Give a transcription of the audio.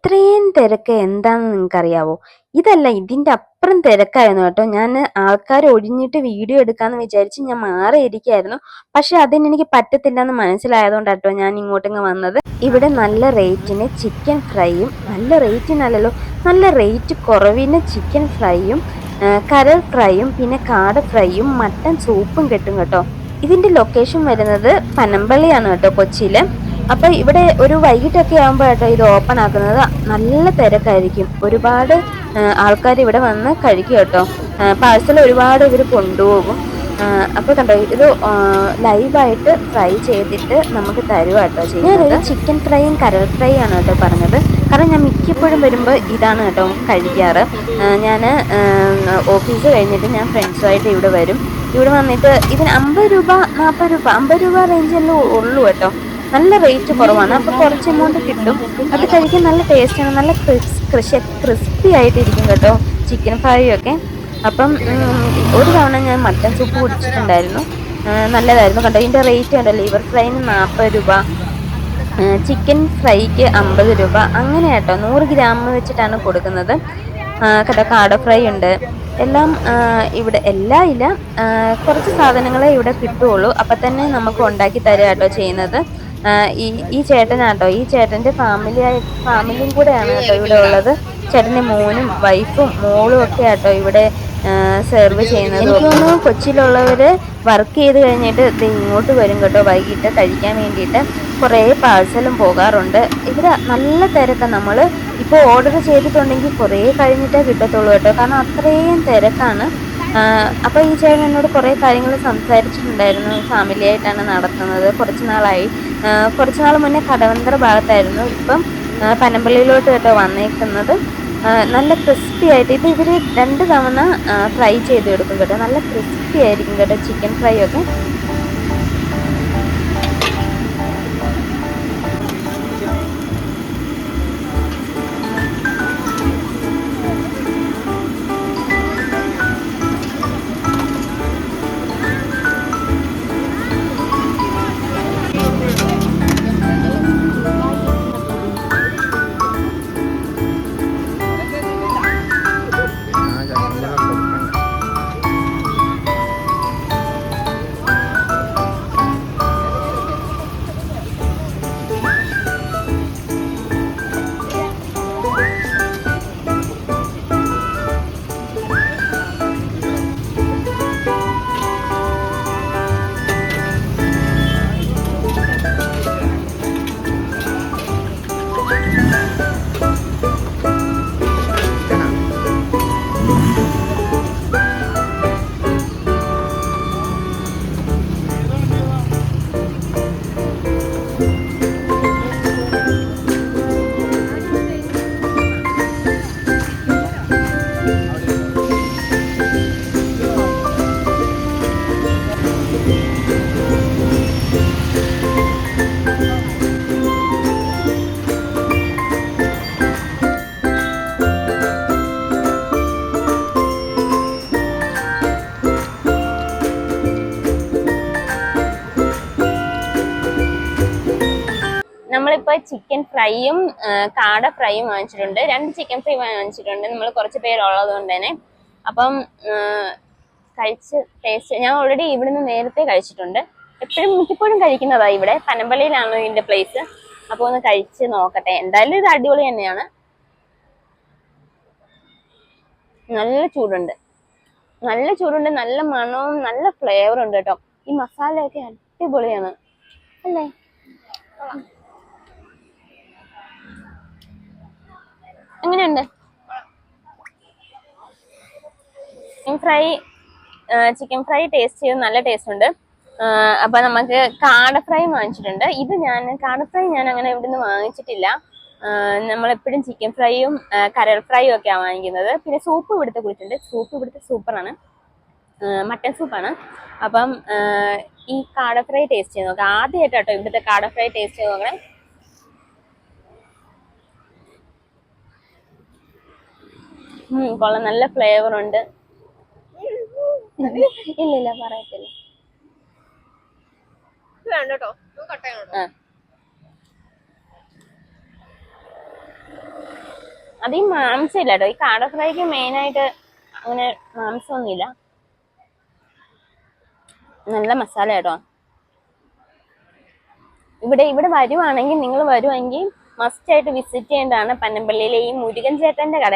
ഇത്രയും തിരക്ക് എന്താണെന്ന് നിങ്ങൾക്കറിയാവോ? ഇതല്ല, ഇതിന്റെ അപ്പുറം തിരക്കായിരുന്നു കേട്ടോ. ഞാൻ ആൾക്കാർ ഒഴിഞ്ഞിട്ട് വീഡിയോ എടുക്കാന്ന് വിചാരിച്ച് ഞാൻ മാറിയിരിക്കായിരുന്നു. പക്ഷെ അതിന് എനിക്ക് പറ്റത്തില്ല എന്ന് മനസ്സിലായതുകൊണ്ടാട്ടോ ഞാൻ ഇങ്ങോട്ടിങ്ങ് വന്നത്. ഇവിടെ നല്ല റേറ്റിന് ചിക്കൻ ഫ്രൈയും, നല്ല റേറ്റിനല്ലല്ലോ, നല്ല റേറ്റ് കുറവിന് ചിക്കൻ ഫ്രൈയും, കരൾ ഫ്രൈയും, പിന്നെ കാട ഫ്രൈയും, മട്ടൻ സൂപ്പും കിട്ടും കേട്ടോ. ഇതിന്റെ ലൊക്കേഷൻ വരുന്നത് പനമ്പള്ളിയാണ് കേട്ടോ, കൊച്ചിയില്. അപ്പൊ ഇവിടെ ഒരു വൈകിട്ടൊക്കെ ആകുമ്പോ കേട്ടോ ഇത് ഓപ്പൺ ആക്കുന്നത്. നല്ല തിരക്കായിരിക്കും, ഒരുപാട് ആൾക്കാർ ഇവിടെ വന്ന് കഴിക്കും കേട്ടോ. പാഴ്സൽ ഒരുപാട് ഇവർ കൊണ്ടുപോകും. അപ്പൊ കണ്ടോ, ഇത് ലൈവായിട്ട് ഫ്രൈ ചെയ്തിട്ട് നമുക്ക് തരുക കേട്ടോ ചെയ്യുന്നത്. ഞാനൊരു ചിക്കൻ ഫ്രൈയും കരൾ ഫ്രൈ ആണ് കേട്ടോ പറഞ്ഞത്. കാരണം ഞാൻ മിക്കപ്പോഴും വരുമ്പോൾ ഇതാണ് കേട്ടോ കഴിക്കാറ്. ഞാൻ ഓഫീസ് കഴിഞ്ഞിട്ട് ഞാൻ ഫ്രണ്ട്സുമായിട്ട് ഇവിടെ വരും. ഇവിടെ വന്നിട്ട് ഇതിന് 50 രൂപ, 40 രൂപ, 50 രൂപ റേഞ്ചെല്ലാം ഉള്ളൂ കേട്ടോ. നല്ല റേറ്റ് കുറവാണ്. അപ്പോൾ കുറച്ച് എമൗണ്ട് കിട്ടും. അത് കഴിക്കാൻ നല്ല ടേസ്റ്റാണ്. നല്ല ക്രിസ്പി ആയിട്ടിരിക്കും കേട്ടോ ചിക്കൻ ഫ്രൈ ഒക്കെ. അപ്പം ഒരു തവണ ഞാൻ മട്ടൻ സൂപ്പ് കുടിച്ചിട്ടുണ്ടായിരുന്നു, നല്ലതായിരുന്നു കേട്ടോ. ഇതിൻ്റെ റേറ്റ് കണ്ടോ, ലിവർ ഫ്രൈന് 40 രൂപ, ചിക്കൻ ഫ്രൈക്ക് 50 രൂപ, അങ്ങനെ കേട്ടോ. 100 ഗ്രാം വെച്ചിട്ടാണ് കൊടുക്കുന്നത് കേട്ടോ. കാട ഫ്രൈ ഉണ്ട്. എല്ലാം ഇവിടെ എല്ലാം ഇല്ല, കുറച്ച് സാധനങ്ങളെ ഇവിടെ കിട്ടുകയുള്ളൂ. അപ്പം തന്നെ നമുക്ക് ഉണ്ടാക്കി തരിക കേട്ടോ ചെയ്യുന്നത്. ഈ ചേട്ടനാട്ടോ, ഈ ചേട്ടൻ്റെ ഫാമിലിയും കൂടെയാണ് കേട്ടോ ഇവിടെ ഉള്ളത്. ചേട്ടൻ്റെ മോനും വൈഫും മോളും ഒക്കെ ആട്ടോ ഇവിടെ സെർവ് ചെയ്യുന്നത്. എനിക്ക് തോന്നുന്നു കൊച്ചിയിലുള്ളവർ വർക്ക് ചെയ്ത് കഴിഞ്ഞിട്ട് ഇത് ഇങ്ങോട്ട് വരും കേട്ടോ വൈകിട്ട് കഴിക്കാൻ വേണ്ടിയിട്ട്. കുറേ പാഴ്സലും പോകാറുണ്ട്. ഇവിടെ നല്ല തിരക്കാണ്. നമ്മൾ ഇപ്പോൾ ഓർഡർ ചെയ്തിട്ടുണ്ടെങ്കിൽ കുറേ കഴിഞ്ഞിട്ടേ കിട്ടത്തുള്ളൂ കേട്ടോ, കാരണം അത്രയും തിരക്കാണ്. അപ്പോൾ ഈ ചേട്ടൻ എന്നോട് കുറേ കാര്യങ്ങൾ സംസാരിച്ചിട്ടുണ്ടായിരുന്നു. ഫാമിലിയായിട്ടാണ് നടത്തുന്നത്, കുറച്ച് നാൾ മുന്നേ കടവന്തറ ഭാഗത്തായിരുന്നു, ഇപ്പം പനമ്പള്ളിയിലോട്ട് കേട്ടോ വന്നേക്കുന്നത്. നല്ല ക്രിസ്പി ആയിട്ട് ഇത് ഇവർ 2 തവണ ഫ്രൈ ചെയ്തെടുക്കും കേട്ടോ. നല്ല ക്രിസ്പി ആയിരിക്കും കേട്ടോ ചിക്കൻ ഫ്രൈ ഒക്കെ. നമ്മളിപ്പോൾ ചിക്കൻ ഫ്രൈയും കാട ഫ്രൈയും വാങ്ങിച്ചിട്ടുണ്ട്. 2 ചിക്കൻ ഫ്രൈ വാങ്ങിച്ചിട്ടുണ്ട്, നമ്മൾ കുറച്ച് പേരുള്ളത് കൊണ്ട് തന്നെ. അപ്പം കഴിച്ച് ടേസ്റ്റ് ഞാൻ ഓൾറെഡി ഇവിടുന്ന് നേരത്തെ കഴിച്ചിട്ടുണ്ട്. മിക്കപ്പോഴും കഴിക്കുന്നതാണ് ഇവിടെ. പനമ്പള്ളിയിലാണ് ഇതിൻ്റെ പ്ലേസ്. അപ്പോൾ ഒന്ന് കഴിച്ച് നോക്കട്ടെ. എന്തായാലും ഇത് അടിപൊളി തന്നെയാണ്. നല്ല ചൂടുണ്ട്, നല്ല മണവും നല്ല ഫ്ലേവറും ഉണ്ട് കേട്ടോ. ഈ മസാലയൊക്കെ അടിപൊളിയാണ് അല്ലേ. എങ്ങനെയുണ്ട് ചിക്കൻ ഫ്രൈ ടേസ്റ്റ് ചെയ്ത് നല്ല ടേസ്റ്റ് ഉണ്ട്. അപ്പൊ നമുക്ക് കാട ഫ്രൈ വാങ്ങിച്ചിട്ടുണ്ട്. കാട ഫ്രൈ ഞാൻ അങ്ങനെ ഇവിടുന്ന് വാങ്ങിച്ചിട്ടില്ല. നമ്മളെപ്പോഴും ചിക്കൻ ഫ്രൈയും കരൾ ഫ്രൈയും ഒക്കെയാണ് വാങ്ങിക്കുന്നത്. പിന്നെ സൂപ്പ് ഇവിടുത്തെ കുടിച്ചിട്ടുണ്ട്. സൂപ്പ് ഇവിടുത്തെ സൂപ്പറാണ്, മട്ടൻ സൂപ്പാണ്. അപ്പം ഈ കാട ഫ്രൈ ടേസ്റ്റ് ചെയ്ത് നോക്കാം. ആദ്യമായിട്ടോ ഇവിടുത്തെ കാട ഫ്രൈ ടേസ്റ്റ് ചെയ്ത് നോക്കണേ. കൊള്ളാം, നല്ല ഫ്ലേവർ ഉണ്ട്. ഇല്ല പറയത്തില്ല. അത് ഈ മാംസം ഇല്ല കേട്ടോ. ഈ കാട ഫ്രൈക്ക് മെയിനായിട്ട് അങ്ങനെ മാംസമൊന്നുമില്ല. നല്ല മസാല കേട്ടോ. ഇവിടെ വരുവാണെങ്കിൽ, നിങ്ങൾ വരുവാണെങ്കിൽ മസ്റ്റ് ആയിട്ട് വിസിറ്റ് ചെയ്യേണ്ടതാണ് പന്നമ്പള്ളിയിലെ ഈ മുരുകൻ ചേട്ടന്റെ കട.